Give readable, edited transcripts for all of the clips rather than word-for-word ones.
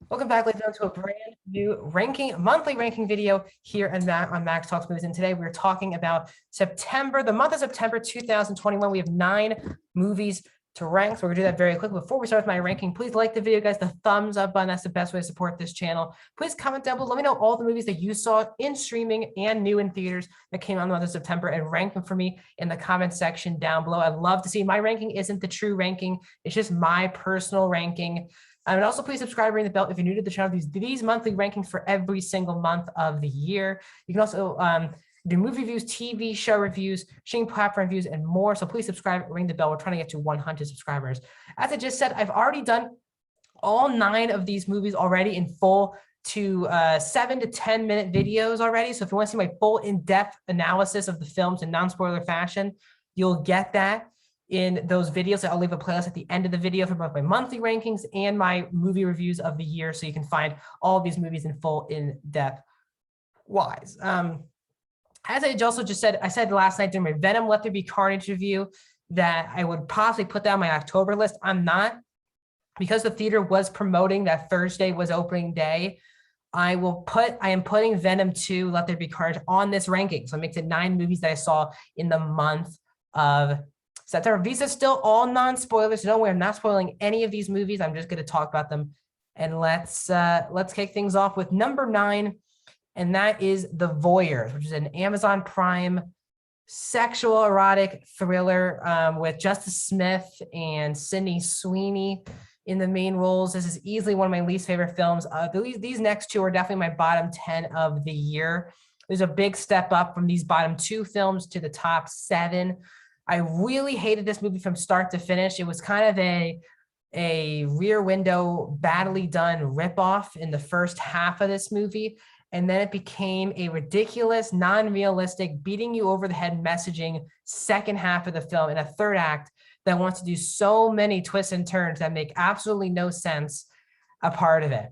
Welcome back, ladies and gentlemen, to a brand new monthly ranking video here on Max Talks Movies. And today we're talking about the month of September 2021. We have 9 movies to rank. So we're gonna do that very quickly. Before we start with my ranking, please like the video, guys. The thumbs up button, that's the best way to support this channel. Please comment down below. Let me know all the movies that you saw in streaming and new in theaters that came out in the month of September, and rank them for me in the comment section down below. I'd love to see. My ranking isn't the true ranking. It's just my personal ranking. And also, please subscribe, ring the bell if you're new to the channel. These monthly rankings for every single month of the year. You can also do movie reviews, TV show reviews, streaming platform reviews, and more. So please subscribe, ring the bell. We're trying to get to 100 subscribers. As I just said, I've already done all 9 of these movies already in full to 7 to 10 minute videos already. So if you want to see my full in-depth analysis of the films in non-spoiler fashion, you'll get that in those videos. I'll leave a playlist at the end of the video for both my monthly rankings and my movie reviews of the year, so you can find all of these movies in full in-depth wise. As I also just said, I said last night during my Venom Let There Be Carnage review that I would possibly put that on my October list. I'm not, because the theater was promoting that Thursday was opening day. I am putting Venom 2 Let There Be Carnage on this ranking. So it makes it 9 movies that I saw in the month of September. These are still all non-spoilers. So don't worry, I'm not spoiling any of these movies. I'm just going to talk about them. And let's kick things off with number 9, and that is Thevoyeurs, which is an Amazon Prime sexual erotic thriller with Justice Smith and Sydney Sweeney in the main roles. This is easily one of my least favorite films. These next 2 are definitely my bottom 10 of the year. There's a big step up from these bottom 2 films to the top 7. I really hated this movie from start to finish. It was kind of a Rear Window badly done ripoff in the first half of this movie. And then it became a ridiculous, non-realistic, beating you over the head messaging second half of the film in a third act that wants to do so many twists and turns that make absolutely no sense a part of it.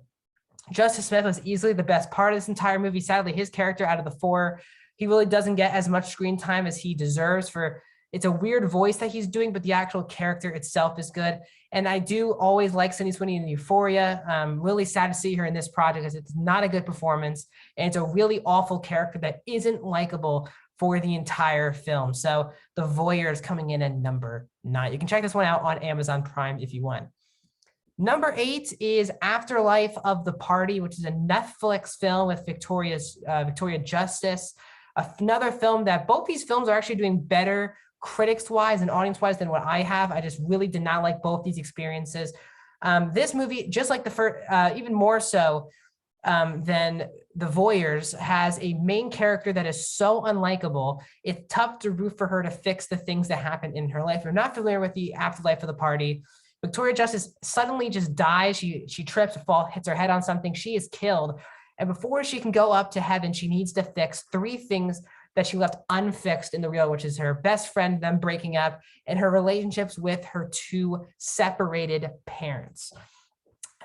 Justice Smith was easily the best part of this entire movie. Sadly, his character out of the 4, he really doesn't get as much screen time as he deserves for. It's a weird voice that he's doing, but the actual character itself is good. And I do always like Sydney Sweeney in Euphoria. I'm really sad to see her in this project because it's not a good performance. And it's a really awful character that isn't likable for the entire film. So Thevoyeurs is coming in at number 9. You can check this one out on Amazon Prime if you want. Number 8 is Afterlife of the Party, which is a Netflix film with Victoria Justice. Another film that both these films are actually doing better critics-wise and audience-wise than what I have. I just really did not like both these experiences. This movie, just like the first, even more so than Thevoyeurs, has a main character that is so unlikable. It's tough to root for her to fix the things that happen in her life. If you're not familiar with the Afterlife of the Party, Victoria Justice suddenly just dies. She trips, falls, hits her head on something. She is killed. And before she can go up to heaven, she needs to fix 3 things that she left unfixed in the real, which is her best friend, them breaking up, and her relationships with her 2 separated parents.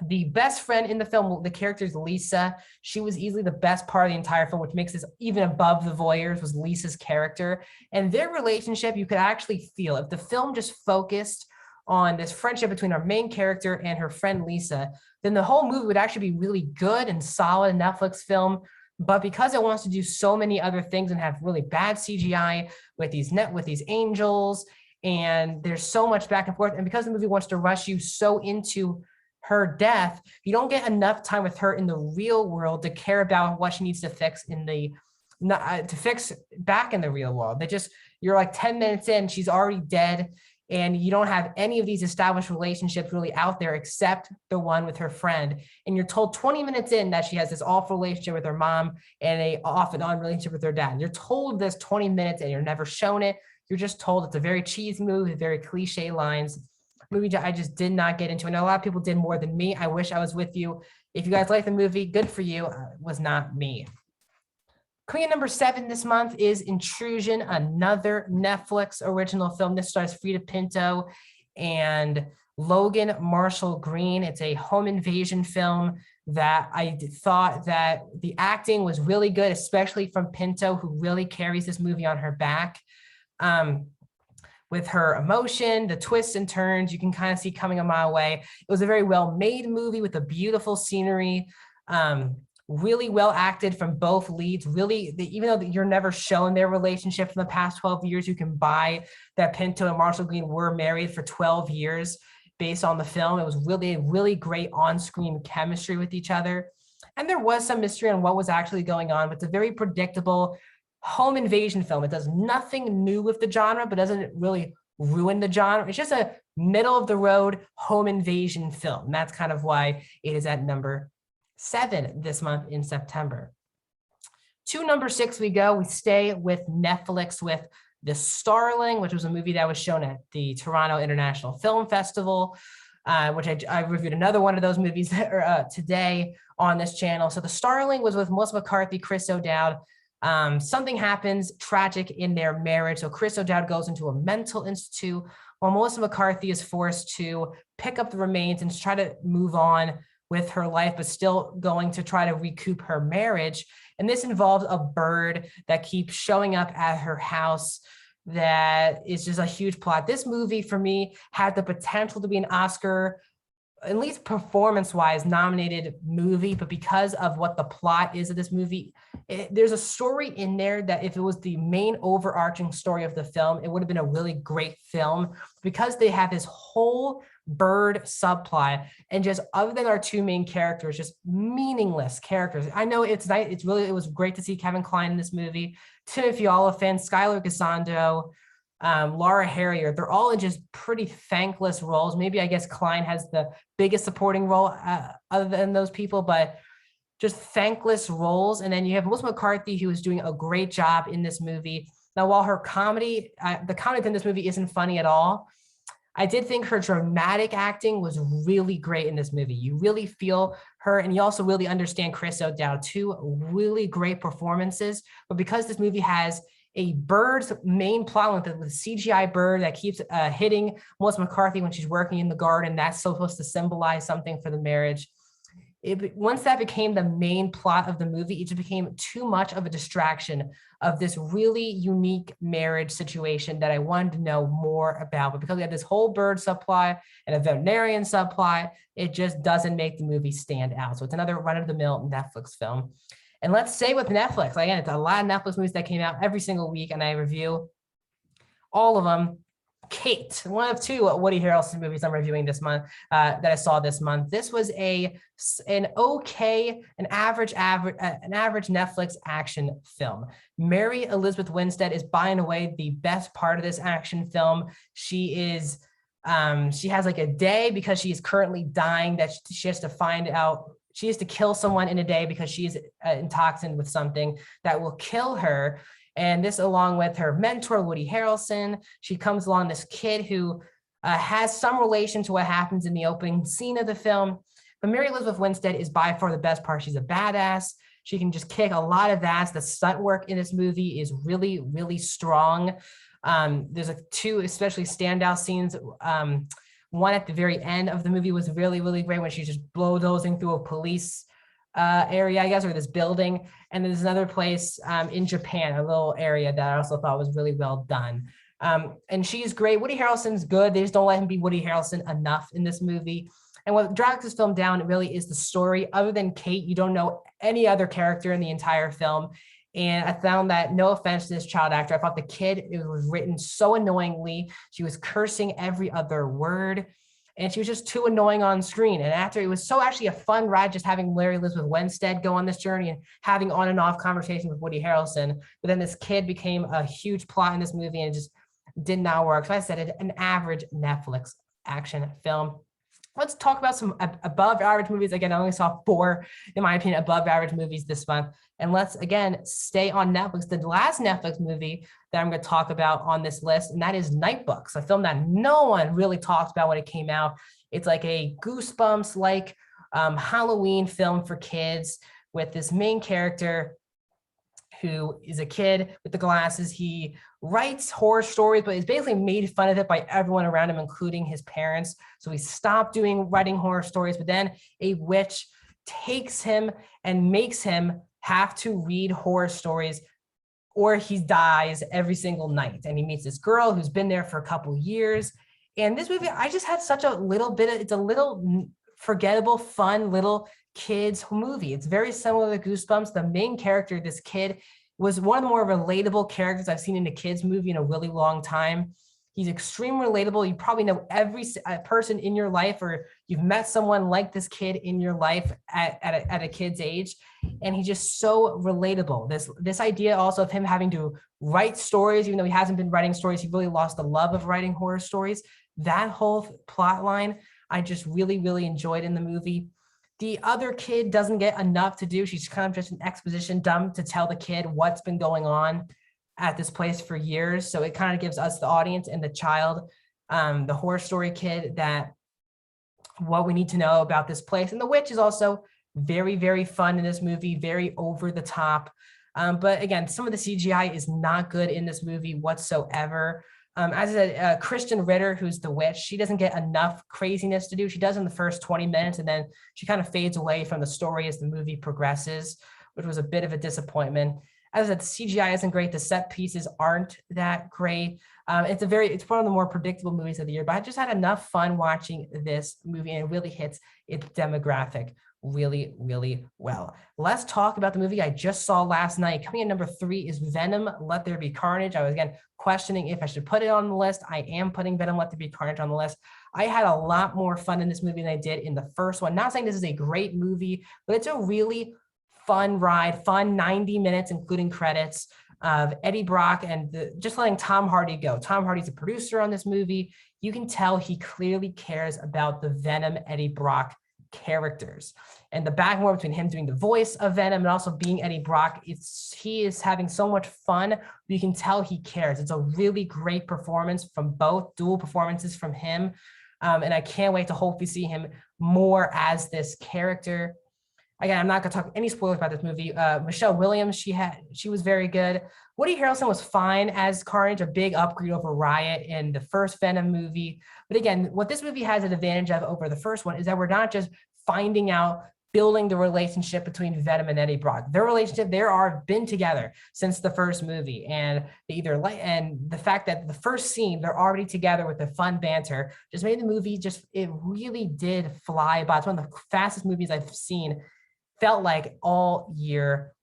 The best friend in the film, the character is Lisa. She was easily the best part of the entire film, which makes this even above Thevoyeurs, was Lisa's character. And their relationship, you could actually feel. If the film just focused on this friendship between our main character and her friend Lisa, then the whole movie would actually be really good and solid Netflix film. But because it wants to do so many other things and have really bad CGI with these angels, and there's so much back and forth, and because the movie wants to rush you so into her death, you don't get enough time with her in the real world to care about what she needs to fix back in the real world. You're like 10 minutes in, she's already dead. And you don't have any of these established relationships really out there except the one with her friend. And you're told 20 minutes in that she has this awful relationship with her mom and a off and on relationship with her dad. You're told this 20 minutes and you're never shown it. You're just told it's a very cheesy movie, very cliche lines. Movie I just did not get into. I know a lot of people did more than me. I wish I was with you. If you guys like the movie, good for you. It was not me. Coming in number 7 this month is Intrusion, another Netflix original film. This stars Freida Pinto and Logan Marshall Green. It's a home invasion film that I thought that the acting was really good, especially from Pinto, who really carries this movie on her back. with her emotion, the twists and turns you can kind of see coming a mile away. It was a very well-made movie with a beautiful scenery, really well acted from both leads. Really, even though you're never shown their relationship from the past 12 years, you can buy that Pinto and Marshall Green were married for 12 years based on the film. It was really great on-screen chemistry with each other. And there was some mystery on what was actually going on, but it's a very predictable home invasion film. It does nothing new with the genre, but doesn't really ruin the genre. It's just a middle of the road home invasion film. And that's kind of why it is at number 7 this month in September. To number 6 we go. We stay with Netflix with The Starling, which was a movie that was shown at the Toronto International Film Festival, which I reviewed another one of those movies today on this channel. So The Starling was with Melissa McCarthy, Chris O'Dowd. Something happens tragic in their marriage. So Chris O'Dowd goes into a mental institute while Melissa McCarthy is forced to pick up the remains and try to move on with her life, but still going to try to recoup her marriage. And this involves a bird that keeps showing up at her house. That is just a huge plot. This movie for me had the potential to be an Oscar, at least performance-wise, nominated movie, but because of what the plot is of this movie, there's a story in there that if it was the main overarching story of the film, it would have been a really great film. Because they have this whole bird subplot and just other than our two main characters, just meaningless characters. I know it's nice. It was great to see Kevin Kline in this movie, Timothy Olyphant, Skylar Gisondo, Laura Harrier. They're all in just pretty thankless roles. Maybe I guess Kline has the biggest supporting role other than those people, but just thankless roles. And then you have Melissa McCarthy, who is doing a great job in this movie. Now, while her comedy, the comedy in this movie isn't funny at all, I did think her dramatic acting was really great in this movie. You really feel her, and you also really understand Chris O'Dowd. Two really great performances. But because this movie has a bird's main plot with a CGI bird that keeps hitting Melissa McCarthy when she's working in the garden, that's supposed to symbolize something for the marriage. Once that became the main plot of the movie, it just became too much of a distraction of this really unique marriage situation that I wanted to know more about. But because we had this whole bird subplot and a veterinarian subplot, it just doesn't make the movie stand out. So it's another run-of-the-mill Netflix film. And let's say with Netflix, again, it's a lot of Netflix movies that came out every single week, and I review all of them. Kate, one of 2 Woody Harrelson movies I'm reviewing this month that I saw this month. This was an average Netflix action film. Mary Elizabeth Winstead is by and away the best part of this action film. She has like a day because she is currently dying that she has to find out. She has to kill someone in a day because she is intoxicated with something that will kill her. And this, along with her mentor, Woody Harrelson, she comes along, this kid who has some relation to what happens in the opening scene of the film. But Mary Elizabeth Winstead is by far the best part. She's a badass. She can just kick a lot of ass. The stunt work in this movie is really strong. There's 2 especially standout scenes. One at the very end of the movie was really great when she's just bulldozing through a police area, I guess, or this building. And there's another place in Japan, a little area that I also thought was really well done. And she's great. Woody Harrelson's good. They just don't let him be Woody Harrelson enough in this movie. And what drags this film down really is the story. Other than Kate, you don't know any other character in the entire film. And I found that, no offense to this child actor, I thought the kid, it was written so annoyingly. She was cursing every other word. And she was just too annoying on screen. And after, it was so actually a fun ride just having Mary Elizabeth Winstead go on this journey and having on and off conversations with Woody Harrelson. But then this kid became a huge plot in this movie and it just did not work. So I said it, an average Netflix action film. Let's talk about some above average movies. Again, I only saw 4, in my opinion, above average movies this month. And let's, again, stay on Netflix. The last Netflix movie that I'm going to talk about on this list, and that is Nightbooks, a film that no one really talks about when it came out. It's like a Goosebumps-like Halloween film for kids with this main character who is a kid with the glasses. He writes horror stories, but is basically made fun of it by everyone around him, including his parents. So he stopped writing horror stories, but then a witch takes him and makes him have to read horror stories or he dies every single night. And he meets this girl who's been there for a couple years. And this movie, I just had such a little bit of, it's a little forgettable, fun little kids movie. It's very similar to Goosebumps. The main character, this kid, was one of the more relatable characters I've seen in a kids movie in a really long time. He's extremely relatable. You probably know every person in your life, or you've met someone like this kid in your life at a kid's age. And he's just so relatable. This idea also of him having to write stories, even though he hasn't been writing stories, he really lost the love of writing horror stories. That whole plot line, I just really, really enjoyed in the movie. The other kid doesn't get enough to do. She's kind of just an exposition dump to tell the kid what's been going on at this place for years. So it kind of gives us, the audience, and the child, the horror story kid, that what we need to know about this place. And the witch is also very, very fun in this movie, very over the top. But again, some of the CGI is not good in this movie whatsoever. As I said, Kristen Ritter, who's the witch, she doesn't get enough craziness to do. She does in the first 20 minutes, and then she kind of fades away from the story as the movie progresses, which was a bit of a disappointment. As I said, the CGI isn't great. The set pieces aren't that great. It's one of the more predictable movies of the year, but I just had enough fun watching this movie, and it really hits its demographic really, really well. Let's talk about the movie I just saw last night. Coming in number 3 is Venom, Let There Be Carnage. I was, again, questioning if I should put it on the list. I am putting Venom, Let There Be Carnage on the list. I had a lot more fun in this movie than I did in the first one. Not saying this is a great movie, but it's a really fun ride, fun 90 minutes, including credits, of Eddie Brock and just letting Tom Hardy go. Tom Hardy's a producer on this movie. You can tell he clearly cares about the Venom Eddie Brock characters, and the back and forth between him doing the voice of Venom and also being Eddie Brock. He is having so much fun. You can tell he cares. It's a really great performance from both, dual performances from him. And I can't wait to hopefully see him more as this character. Again, I'm not going to talk any spoilers about this movie. Michelle Williams, she was very good. Woody Harrelson was fine as Carnage, a big upgrade over Riot in the first Venom movie. But again, what this movie has an advantage of over the first one is that we're not just finding out, building the relationship between Venom and Eddie Brock. Their relationship, been together since the first movie, and the fact that the first scene they're already together with the fun banter just made the movie it really did fly by. It's one of the fastest movies I've seen. Felt like all year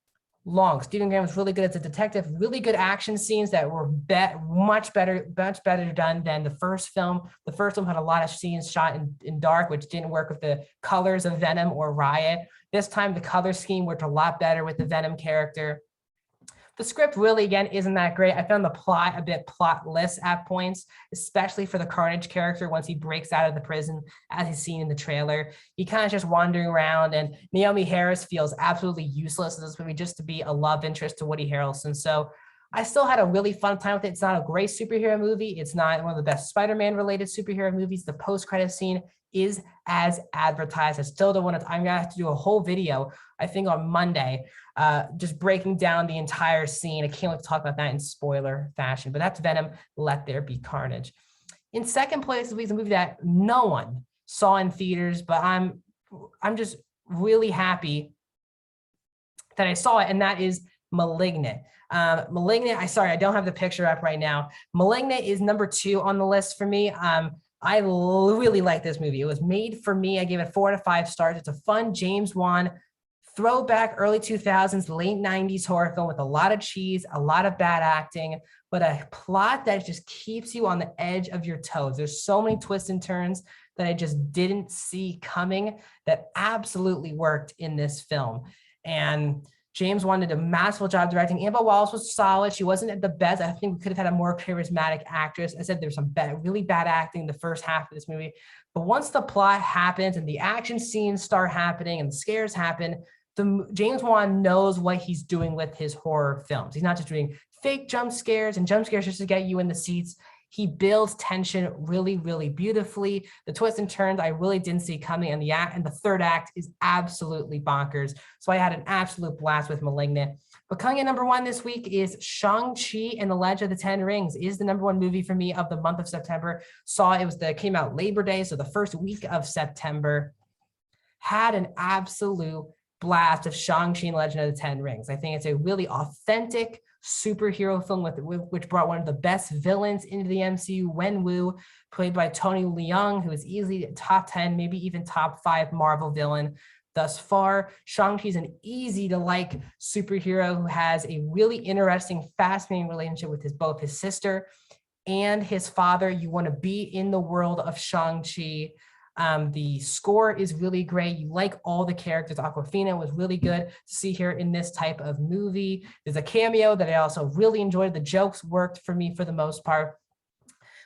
long. Stephen Graham was really good as a detective, really good action scenes that were much better done than the first film. The first film had a lot of scenes shot in dark, which didn't work with the colors of Venom or Riot. This time, the color scheme worked a lot better with the Venom character. The script really, again, isn't that great. I found the plot a bit plotless at points, especially for the Carnage character once he breaks out of the prison, as he's seen in the trailer. He kind of just wandering around, and Naomi Harris feels absolutely useless in this movie, just to be a love interest to Woody Harrelson. So I still had a really fun time with it. It's not a great superhero movie. It's not one of the best Spider-Man related superhero movies. The post-credit scene is as advertised. I still don't want to, I'm gonna have to do a whole video, I think on Monday, just breaking down the entire scene. I can't wait to talk about that in spoiler fashion, but that's Venom, Let There Be Carnage. In second place is a movie that no one saw in theaters, but I'm just really happy that I saw it, and that is Malignant. Malignant, I don't have the picture up right now. Malignant is number 2 on the list for me. I really like this movie. It was made for me. I gave it 4 out of 5 stars. It's a fun James Wan throwback early 2000s, late 90s horror film with a lot of cheese, a lot of bad acting, but a plot that just keeps you on the edge of your toes. There's so many twists and turns that I just didn't see coming that absolutely worked in this film. And James Wan did a masterful job directing. Amber Wallace was solid. She wasn't at the best. I think we could have had a more charismatic actress. I said there's some really bad acting in the first half of this movie. But once the plot happens and the action scenes start happening and the scares happen, James Wan knows what he's doing with his horror films. He's not just doing fake jump scares just to get you in the seats. He builds tension really, really beautifully. The twists and turns I really didn't see coming, and the third act is absolutely bonkers. So I had an absolute blast with Malignant. But coming in number 1 this week is Shang-Chi and the Legend of the Ten Rings. Is the number 1 movie for me of the month of September. Came out Labor Day, so the first week of September. Had an absolute blast of Shang-Chi and Legend of the Ten Rings. I think it's a really authentic superhero film which brought one of the best villains into the MCU, Wenwu, played by Tony Leung, who is easily top 10, maybe even top 5 Marvel villain thus far. Shang-Chi is an easy to like superhero who has a really interesting, fascinating relationship with both his sister and his father. You want to be in the world of Shang-Chi. The score is really great. You like all the characters. Awkwafina was really good to see here in this type of movie. There's a cameo that I also really enjoyed. The jokes worked for me for the most part.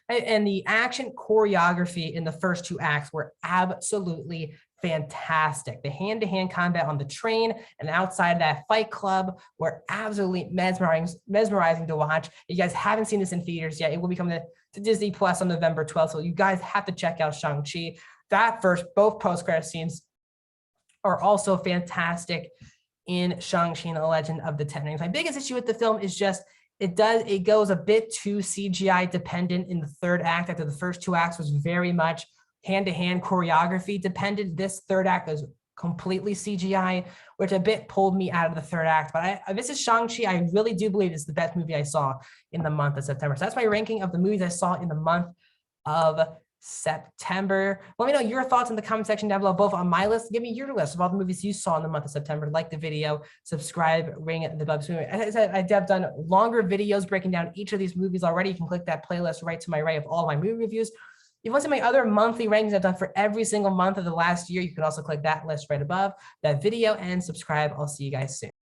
And the action choreography in the first 2 acts were absolutely fantastic. The hand-to-hand combat on the train and outside that fight club were absolutely mesmerizing to watch. If you guys haven't seen this in theaters yet, it will be coming to Disney Plus on November 12th. So you guys have to check out Shang-Chi. Both post-credit scenes are also fantastic in Shang-Chi and the Legend of the Ten Rings. My biggest issue with the film is just it goes a bit too CGI dependent in the 3rd act. After the first 2 acts was very much hand-to-hand choreography dependent. This 3rd act is completely CGI, which a bit pulled me out of the 3rd act. But this is Shang-Chi. I really do believe it's the best movie I saw in the month of September. So that's my ranking of the movies I saw in the month of September. Let me know your thoughts in the comment section down below, both on my list. Give me your list of all the movies you saw in the month of September. Like the video, subscribe, ring the bell. As I said, I've done longer videos breaking down each of these movies already. You can click that playlist right to my right of all my movie reviews. If you want to see my other monthly rankings I've done for every single month of the last year, you can also click that list right above that video and subscribe. I'll see you guys soon.